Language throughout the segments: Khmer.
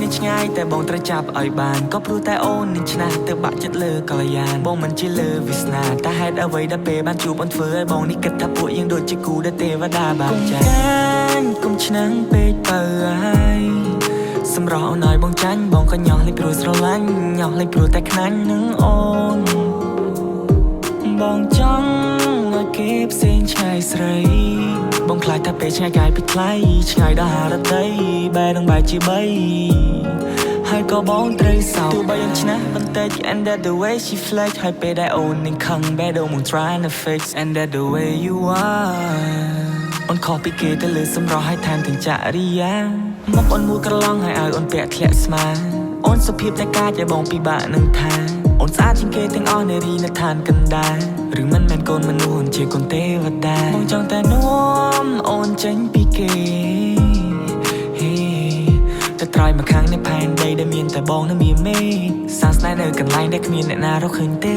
នៅឆ្ងាយតែបងត្រូវចាប់ឲ្យបានក៏ព្រោះតែអូននឹងឆ្នះទៅបាក់ចិត្តលើកល្យានបងមិនជាលើវាសនាតែហេតុអ្វីដែលពេលបានជួបអូនធ្វើឲ្យបងនេះគិតថាពួកយើងដូចជាគូដែលទេវតាបានចែកកុំឆ្នាំងពេកបើហើយសម្រស់អូនឲ្យបងចាញ់បងក៏ញ៉ោះលេចព្រោះស្រឡាញ់ញ៉ោះលេចព្រោះតែខ្នាញ់នឹងអូនបងចង់ឲ្យគេផ្សេងឆ្ងាយស្រីបងខ្លាចថាពេលឆ្ងាយកាយពីថ្លៃឆ្ងាយដល់ហារតីបែរនឹងបែរជាបីហើយក៏បងត្រូវសោកទោះបីយ៉ាងឆ្នះបន្តិច and that the way she flex ហើយពេលដែលអូននឹងខឹងបែរដូរមក trying to fix and that the way you are អូនខុសពីគេទៅលើសម្រស់ហើយថែមទាំងចរិយាមកអូនមួយក្រឡងហើយឲ្យអូនពាក់ធ្លាក់ស្មាអូនសុភាពតែកាចឲ្យបងពិបាកនឹងថាអូនស្អាតជាងគេទាំងអស់នារីនៅឋានកណ្ដាលឬមិនមែនកូនមនុស្សអូនជាកូនទេវតាបងចង់តែនាំអូនចេញពីគេតែត្រៃមកខាងនៃផែនដីដែលមានតែបងនៅមានមេសាស្នេហ៍នៅកន្លែងដែលគ្មានអ្នកណារកឃើញទេ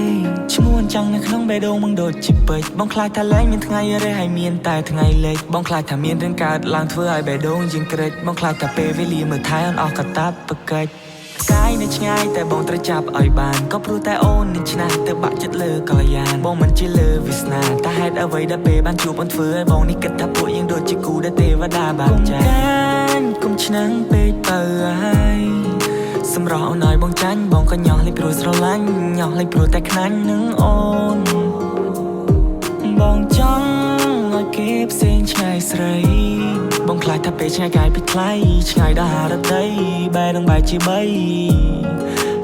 ឈ្មោះអញ្ចឹងនៅក្នុងបេះដូងมึงដូចជាពេជ្របងខ្លាចថាលែងមានថ្ងៃរះហើយមានតែថ្ងៃលេចបងខ្លាចថាមានរឿងកើតឡើងធ្វើឲ្យបេះដូងយើងក្រិចបងខ្លាចថាពេលវេលាមើលថែអូនអស់កតាបប្រកិច្ចកាយនៅឆ្ងាយតែបងត្រូវចាប់ឲ្យបានក៏ព្រោះតែអូននឹងឆ្នះទៅបាក់ចិត្តលើកល្យានបងមិនជាលើវាសនាតែហេតុអ្វីដែលពេលបានជួបអូនធ្វើឲ្យបងនេះគិតថាពួកយើងដូចជាគូដែលទេវតាបានចែកកុំឆ្នាំងពេកបើហើយសម្រស់អូនឲ្យបងចាញ់បងក៏ញ៉ោះលេចព្រោះស្រឡាញ់ញ៉ោះលេចព្រោះតែខ្នាញ់នឹងអូនបងចង់ឲ្យគេផ្សេងឆ្ងាយស្រីបងខ្លាចថាពេលឆ្ងាយកាយពីថ្លៃឆ្ងាយដល់ហារតីបែរនឹងបែរជាបី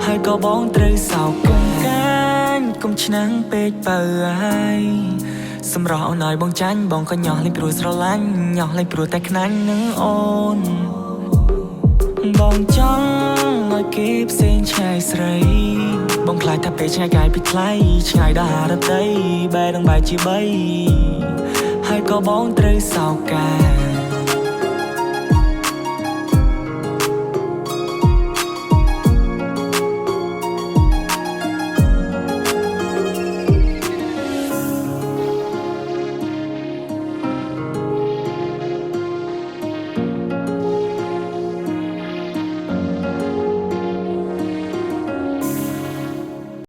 ហើយក៏បងត្រូវសោកកុំកាញ់កុំឆ្នាំងពេកបើហើយសម្រស់អូនឲ្យបងចាញ់បងក៏ញ៉ោះលេចព្រោះស្រឡាញ់ញ៉ោះលេចព្រោះតែខ្នាញ់នឹងអូនបងចង់ឲ្យគេផ្សេងឆ្ងាយស្រីបងខ្លាចថាពេលឆ្ងាយកាយពីថ្លៃឆ្ងាយដល់ហារតីបែរនឹងបែរជាបីហើយក៏បងត្រូវសោកកាយ